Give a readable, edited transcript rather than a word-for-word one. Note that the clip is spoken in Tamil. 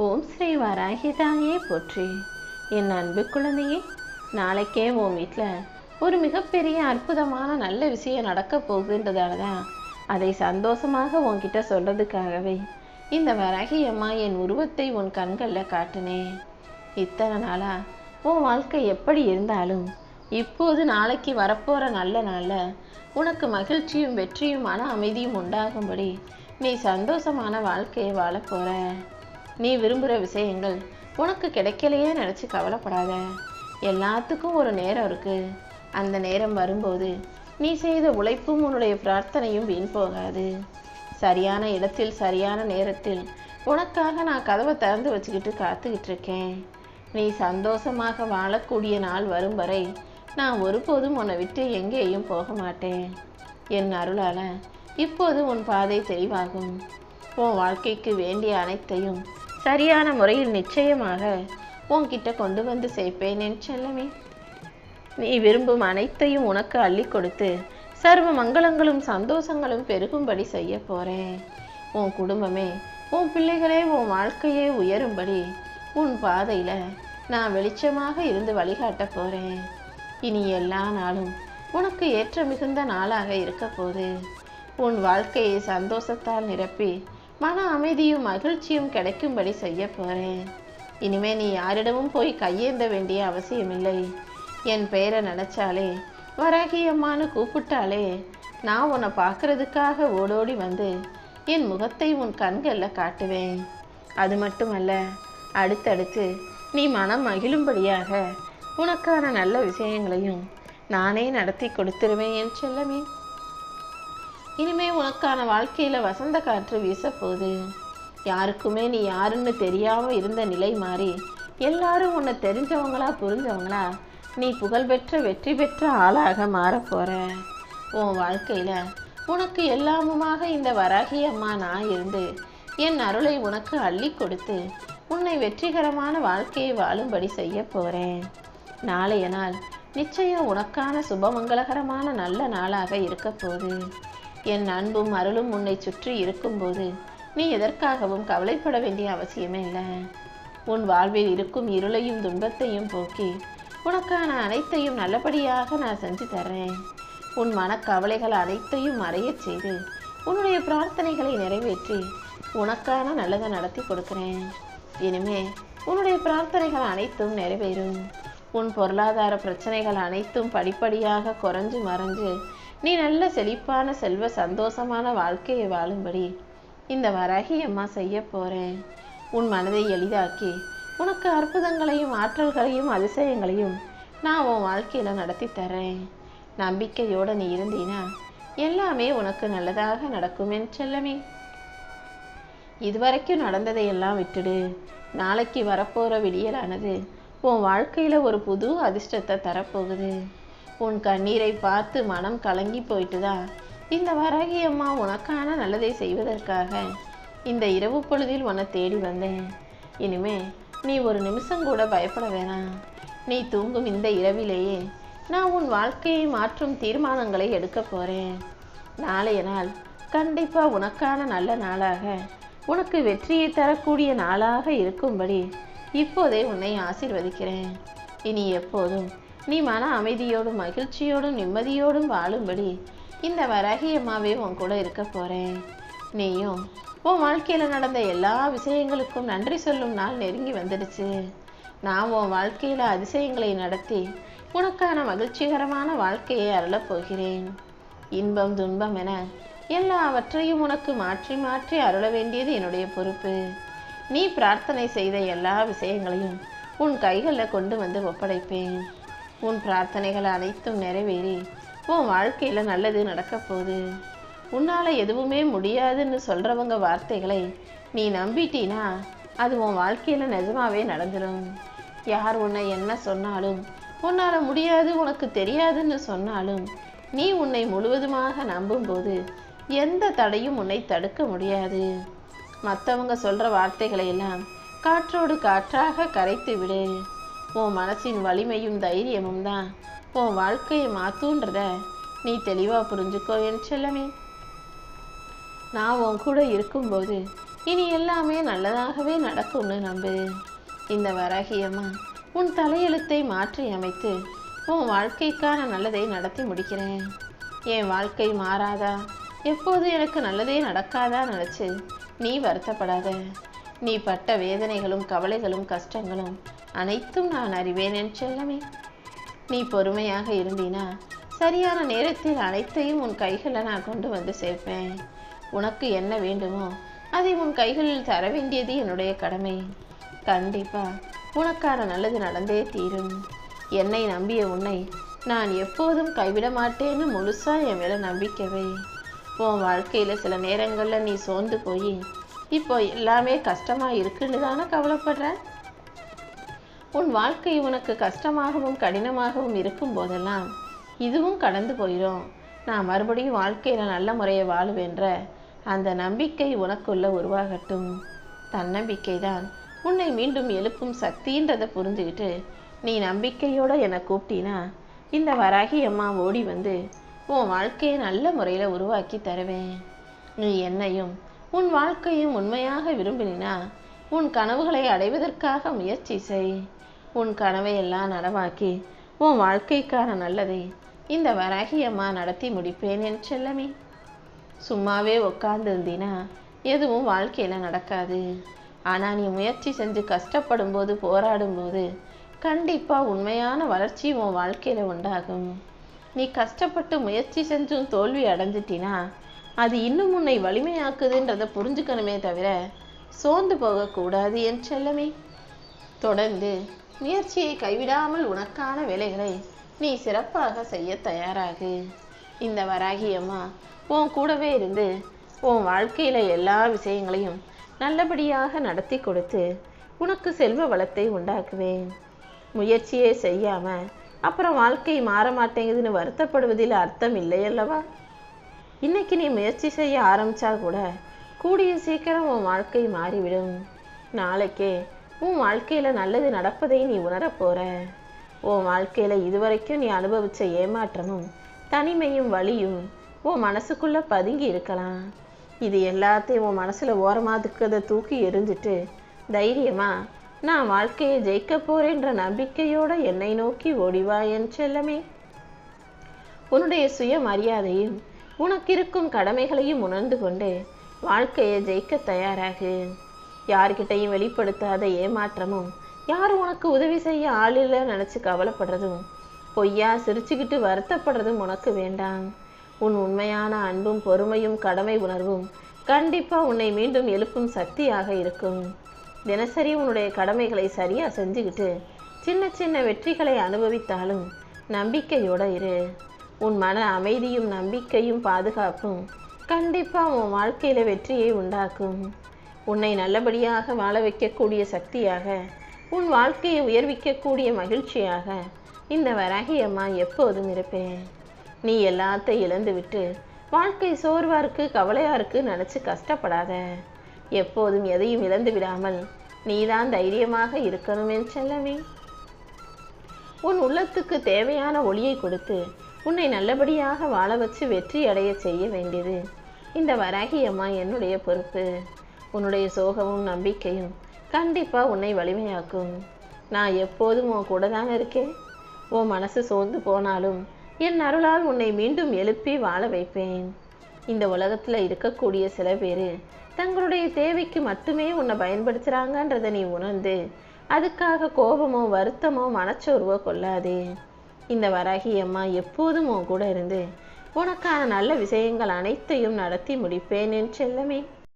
ஓம் ஸ்ரீ வராகிதாயே போற்றி. என் அன்பு குழந்தையே, நாளைக்கே உன் வீட்டில் ஒரு மிகப்பெரிய அற்புதமான நல்ல விஷயம் நடக்க போகுன்றதால தான் அதை சந்தோஷமாக உன்கிட்ட சொல்கிறதுக்காகவே இந்த வராகி அம்மா என் உருவத்தை உன் கண்களில் காட்டினேன். இத்தனை நாளாக உன் வாழ்க்கை எப்படி இருந்தாலும் இப்போது நாளைக்கு வரப்போகிற நல்ல நாளில் உனக்கு மகிழ்ச்சியும் வெற்றியும் மன அமைதியும் உண்டாகும்படி நீ சந்தோஷமான வாழ்க்கையை வாழ போகிற. நீ விரும்புகிற விஷயங்கள் உனக்கு கிடைக்கலையே நினச்சி கவலைப்படாத. எல்லாத்துக்கும் ஒரு நேரம் இருக்குது. அந்த நேரம் வரும்போது நீ செய்த உழைப்பும் உன்னுடைய பிரார்த்தனையும் வீண் போகாது. சரியான இடத்தில் சரியான நேரத்தில் உனக்காக நான் கதவை திறந்து வச்சுக்கிட்டு காத்துக்கிட்டு இருக்கேன். நீ சந்தோஷமாக வாழக்கூடிய நாள் வரும் வரை நான் ஒருபோதும் உன்னை விட்டு எங்கேயும் போக மாட்டேன். என் அருளால் இப்போது உன் பாதை தெளிவாகும். உன் வாழ்க்கைக்கு வேண்டிய அனைத்தையும் சரியான முறையில் நிச்சயமாக உன்கிட்ட கொண்டு வந்து சேர்ப்பேன் என் செல்லமே. நீ விரும்பும் அனைத்தையும் உனக்கு அள்ளி கொடுத்து சர்வ மங்களங்களும் சந்தோஷங்களும் பெருகும்படி செய்ய போகிறேன். உன் குடும்பமே, உன் பிள்ளைகளே, உன் வாழ்க்கையே உயரும்படி உன் பாதையில் நான் வெளிச்சமாக இருந்து வழிகாட்ட போகிறேன். இனி எல்லா நாளும் உனக்கு ஏற்ற மிகுந்த நாளாக இருக்க போது. உன் வாழ்க்கையை சந்தோஷத்தால் நிரப்பி மன அமைதியும் மகிழ்ச்சியும் கிடைக்கும்படி செய்ய போகிறேன். இனிமே நீ யாரிடமும் போய் கையேந்த வேண்டிய அவசியமில்லை. என் பெயரை நினச்சாலே, வராகி அம்மான்னு கூப்பிட்டாலே நான் உன்னை பார்க்கறதுக்காக ஓடோடி வந்து என் முகத்தை உன் கண்களில் காட்டுவேன். அது மட்டுமல்ல, அடுத்தடுத்து நீ மனம் மகிழும்படியாக உனக்கான நல்ல விஷயங்களையும் நானே நடத்தி கொடுத்துருவேன் என் செல்லமே. இனிமே உனக்கான வாழ்க்கையில் வசந்த காற்று வீசப்போகுது. யாருக்குமே நீ யாருன்னு தெரியாமல் இருந்த நிலை மாறி எல்லாரும் உன்னை தெரிஞ்சவங்களா புரிஞ்சவங்களா நீ புகழ்பெற்ற வெற்றி பெற்ற ஆளாக மாறப்போகிற. உன் வாழ்க்கையில் உனக்கு எல்லாமுமாக இந்த வராகி அம்மா நான் இருந்து என் அருளை உனக்கு அள்ளி கொடுத்து உன்னை வெற்றிகரமான வாழ்க்கையை வாழும்படி செய்ய போகிறேன். நாளைய நாள் நிச்சயம் உனக்கான சுபமங்களகரமான நல்ல நாளாக இருக்க போகுது. என் அன்பும் அருளும் உன்னை சுற்றி இருக்கும்போது நீ எதற்காகவும் கவலைப்பட வேண்டிய அவசியமே இல்லை. உன் வாழ்வில் இருக்கும் இருளையும் துன்பத்தையும் போக்கி உனக்கான அனைத்தையும் நல்லபடியாக நான் செஞ்சு தர்றேன். உன் மனக்கவலைகள் அனைத்தையும் மறையச் செய்து உன்னுடைய பிரார்த்தனைகளை நிறைவேற்றி உனக்கான நல்லதை நடத்தி கொடுக்குறேன். இனிமே உன்னுடைய பிரார்த்தனைகள் அனைத்தும் நிறைவேறும். உன் பொருளாதார பிரச்சனைகள் அனைத்தும் படிப்படியாக குறைஞ்சு மறைஞ்சு நீ நல்ல செழிப்பான செல்வ சந்தோஷமான வாழ்க்கையை வாழும்படி இந்த வராகி அம்மா செய்ய போகிறேன். உன் மனதை எளிதாக்கி உனக்கு அற்புதங்களையும் ஆற்றல்களையும் அதிசயங்களையும் நான் உன் வாழ்க்கையில் நடத்தி தரேன். நம்பிக்கையோடு நீ இருந்தீனா எல்லாமே உனக்கு நல்லதாக நடக்கும் என் செல்லமே. இதுவரைக்கும் நடந்ததையெல்லாம் விட்டுடு. நாளைக்கு வரப்போகிற விடியலானது உன் வாழ்க்கையில் ஒரு புது அதிர்ஷ்டத்தை தரப்போகுது. உன் கண்ணீரை பார்த்து மனம் கலங்கி போயிட்டுதான் இந்த வராகி அம்மா உனக்கான நல்லதை செய்வதற்காக இந்த இரவு பொழுதில் உன்னை தேடி வந்தேன். இனிமே நீ ஒரு நிமிஷம் கூட பயப்பட வேணாம். நீ தூங்கும் இந்த இரவிலேயே நான் உன் வாழ்க்கையை மாற்றும் தீர்மானங்களை எடுக்க போகிறேன். நாளைய நாள் கண்டிப்பாக உனக்கான நல்ல நாளாக, உனக்கு வெற்றியை தரக்கூடிய நாளாக இருக்கும்படி இப்போதே உன்னை ஆசீர்வதிக்கிறேன். இனி எப்போதும் நீ மன அமைதியோடும் மகிழ்ச்சியோடும் நிம்மதியோடும் வாழும்படி இந்த வராகி அம்மாவே உன் கூட இருக்க போகிறேன். நீயும் உன் வாழ்க்கையில் நடந்த எல்லா விஷயங்களுக்கும் நன்றி சொல்லும் நாள் நெருங்கி வந்துடுச்சு. நான் உன் வாழ்க்கையில் அதிசயங்களை நடத்தி உனக்கான மகிழ்ச்சிகரமான வாழ்க்கையை அருளப் போகிறேன். இன்பம் துன்பம் என எல்லாவற்றையும் உனக்கு மாற்றி மாற்றி அருள வேண்டியது என்னுடைய பொறுப்பு. நீ பிரார்த்தனை செய்த எல்லா விஷயங்களையும் உன் கைகளில் கொண்டு வந்து ஒப்படைப்பேன். உன் பிரார்த்தனைகள் அனைத்தும் நிறைவேறி உன் வாழ்க்கையில் நல்லது நடக்க போகுது. உன்னால் எதுவுமே முடியாதுன்னு சொல்கிறவங்க வார்த்தைகளை நீ நம்பிட்டீனா அது உன் வாழ்க்கையில் நிஜமாவே நடந்துடும். யார் உன்னை என்ன சொன்னாலும், உன்னால் முடியாது உனக்கு தெரியாதுன்னு சொன்னாலும், நீ உன்னை முழுவதுமாக நம்பும்போது எந்த தடையும் உன்னை தடுக்க முடியாது. மற்றவங்க சொல்கிற வார்த்தைகளை எல்லாம் காற்றோடு காற்றாக கரைத்து விடு. உன் மனசின் வலிமையும் தைரியமும் தான் உன் வாழ்க்கையை மாற்றுன்றத நீ தெளிவாக புரிஞ்சுக்கோ என் செல்லமே. நான் உன் கூட இருக்கும்போது இனி எல்லாமே நல்லதாகவே நடக்கும்னு நம்பு. இந்த வராகியம்மா உன் தலையெழுத்தை மாற்றி அமைத்து உன் வாழ்க்கைக்கான நல்லதை நடத்தி முடிக்கிறேன். என் வாழ்க்கை மாறாதா, எப்போது எனக்கு நல்லதே நடக்காதா நினச்சி நீ வருத்தப்படாத. நீ பட்ட வேதனைகளும் கவலைகளும் கஷ்டங்களும் அனைத்தும் நான் அறிவேன் என் செல்லமே. நீ பொறுமையாக இருந்தீனா சரியான நேரத்தில் அனைத்தையும் உன் கைகளில் நான் கொண்டு வந்து சேர்ப்பேன். உனக்கு என்ன வேண்டுமோ அதை உன் கைகளில் தர வேண்டியது என்னுடைய கடமை. கண்டிப்பா உனக்கான நல்லது நடந்தே தீரும். என்னை நம்பிய உன்னை நான் எப்போதும் கைவிட மாட்டேன்னு முழுசா என் மேல நம்பிக்கவே. உன் வாழ்க்கையில சில நேரங்கள்ல நீ சோர்ந்து போய் இப்போ எல்லாமே கஷ்டமா இருக்குன்னு தானே கவலைப்படுற. உன் வாழ்க்கை உனக்கு கஷ்டமாகவும் கடினமாகவும் இருக்கும் போதெல்லாம் இதுவும் கடந்து போயிடும். நான் மறுபடியும் வாழ்க்கையில நல்ல முறையை வாழுவேன்ற அந்த நம்பிக்கை உனக்குள்ள உருவாகட்டும். தன்னம்பிக்கை தான் உன்னை மீண்டும் எழுப்பும் சக்தின்றதை புரிஞ்சுக்கிட்டு நீ நம்பிக்கையோட என்னை கூப்பிட்டினா இந்த வராகி அம்மா ஓடி வந்து உன் வாழ்க்கையை நல்ல முறையில் உருவாக்கி தருவேன். நீ என்னையும் உன் வாழ்க்கையும் உண்மையாக விரும்பினா உன் கனவுகளை அடைவதற்காக முயற்சி செய். உன் கனவை எல்லாம் நனவாக்கி உன் வாழ்க்கைக்கான நல்லதை இந்த வராகி அம்மா நடத்தி முடிப்பேன் என் செல்லமே. சும்மாவே உட்கார்ந்து இருந்தீனா எதுவும் வாழ்க்கையில் நடக்காது. ஆனால் நீ முயற்சி செஞ்சு கஷ்டப்படும் போது போராடும் போது கண்டிப்பாக உண்மையான வளர்ச்சி உன் வாழ்க்கையில் உண்டாகும். நீ கஷ்டப்பட்டு முயற்சி செஞ்சும் தோல்வி அடைஞ்சிட்டினா அது இன்னும் உன்னை வலிமையாக்குதுன்றதை புரிஞ்சுக்கணுமே தவிர சோர்ந்து போகக்கூடாது என் செல்லமே. தொடர்ந்து முயற்சியை கைவிடாமல் உனக்கான வேலைகளை நீ சிறப்பாக செய்ய தயாராகு. இந்த வராகி அம்மா உன் கூடவே இருந்து உன் வாழ்க்கையில் எல்லா விஷயங்களையும் நல்லபடியாக நடத்தி கொடுத்து உனக்கு செல்வ வளத்தை உண்டாக்குவேன். முயற்சியே செய்யாம அப்புறம் வாழ்க்கை மாற மாட்டேங்குதுன்னு வருத்தப்படுவதில் அர்த்தம் இல்லையல்லவா. இன்னைக்கு நீ முயற்சி செய்ய ஆரம்பிச்சா கூட கூடிய சீக்கிரம் உன் வாழ்க்கை மாறிவிடும். நாளைக்கே உன் வாழ்க்கையில நல்லது நடப்பதை நீ உணரப்போற. உன் வாழ்க்கையில இதுவரைக்கும் நீ அனுபவிச்ச ஏமாற்றமும் தனிமையும் வலியும் உன் மனசுக்குள்ள பதுங்கி இருக்கலாம். இது எல்லாத்தையும் உன் மனசுல ஓரமாதுக்கதை தூக்கி எரிஞ்சிட்டு தைரியமா நான் வாழ்க்கையை ஜெயிக்க போறேன்ற நம்பிக்கையோட என்னை நோக்கி ஓடிவா என் செல்லமே. உன்னுடைய சுய மரியாதையும் உனக்கு இருக்கும் கடமைகளையும் உணர்ந்து கொண்டு வாழ்க்கையை ஜெயிக்க தயாராகு. யார்கிட்டையும் வெளிப்படுத்தாத ஏமாற்றமும் யாரும் உனக்கு உதவி செய்ய ஆளில்லை நினைச்சு கவலைப்படுறதும் பொய்யா சிரிச்சுக்கிட்டு வருத்தப்படுறதும் உனக்கு வேண்டாம். உன் உண்மையான அன்பும் பொறுமையும் கடமை உணர்வும் கண்டிப்பா உன்னை மீண்டும் எழுப்பும் சக்தியாக இருக்கும். தினசரி உன்னுடைய கடமைகளை சரியா செஞ்சுக்கிட்டு சின்ன சின்ன வெற்றிகளை அனுபவித்தாலும் நம்பிக்கையோட இரு. உன் மன அமைதியும் நம்பிக்கையும் பாதுகாப்பும் கண்டிப்பா உன் வாழ்க்கையில வெற்றியை உண்டாக்கும். உன்னை நல்லபடியாக வாழ வைக்கக்கூடிய சக்தியாக உன் வாழ்க்கையை உயர்விக்கக்கூடிய மகிழ்ச்சியாக இந்த வராகி அம்மா எப்போதும் இருப்பேன். நீ எல்லாத்தையும் இழந்து விட்டு வாழ்க்கை சோர்வா இருக்கு கவலையா இருக்கு நினைச்சு கஷ்டப்படாத. எப்போதும் எதையும் இழந்து விடாமல் நீதான் தைரியமாக இருக்கணும் என் செல்லமே. உன் உள்ளத்துக்கு தேவையான ஒளியை கொடுத்து உன்னை நல்லபடியாக வாழ வச்சு வெற்றி அடைய செய்ய வேண்டியது இந்த வராகி அம்மா என்னுடைய பொறுப்பு. உன்னுடைய சோகமும் நம்பிக்கையும் கண்டிப்பா உன்னை வலிமையாக்கும். நான் எப்போதும் உன் கூட தான் இருக்கேன். உன் மனசு சோர்ந்து போனாலும் என் அருளால் உன்னை மீண்டும் எழுப்பி வாழ வைப்பேன். இந்த உலகத்துல இருக்கக்கூடிய சில பேர் தங்களுடைய தேவைக்கு மட்டுமே உன்னை பயன்படுத்துறாங்கன்றதை நீ உணர்ந்து அதுக்காக கோபமோ வருத்தமோ மனச்சோர்வோ கொள்ளாதே. இந்த வராகி அம்மா எப்போதும் உன் கூட இருந்து உனக்கான நல்ல விஷயங்கள் அனைத்தையும் நடத்தி முடிப்பேன் என் செல்லமே.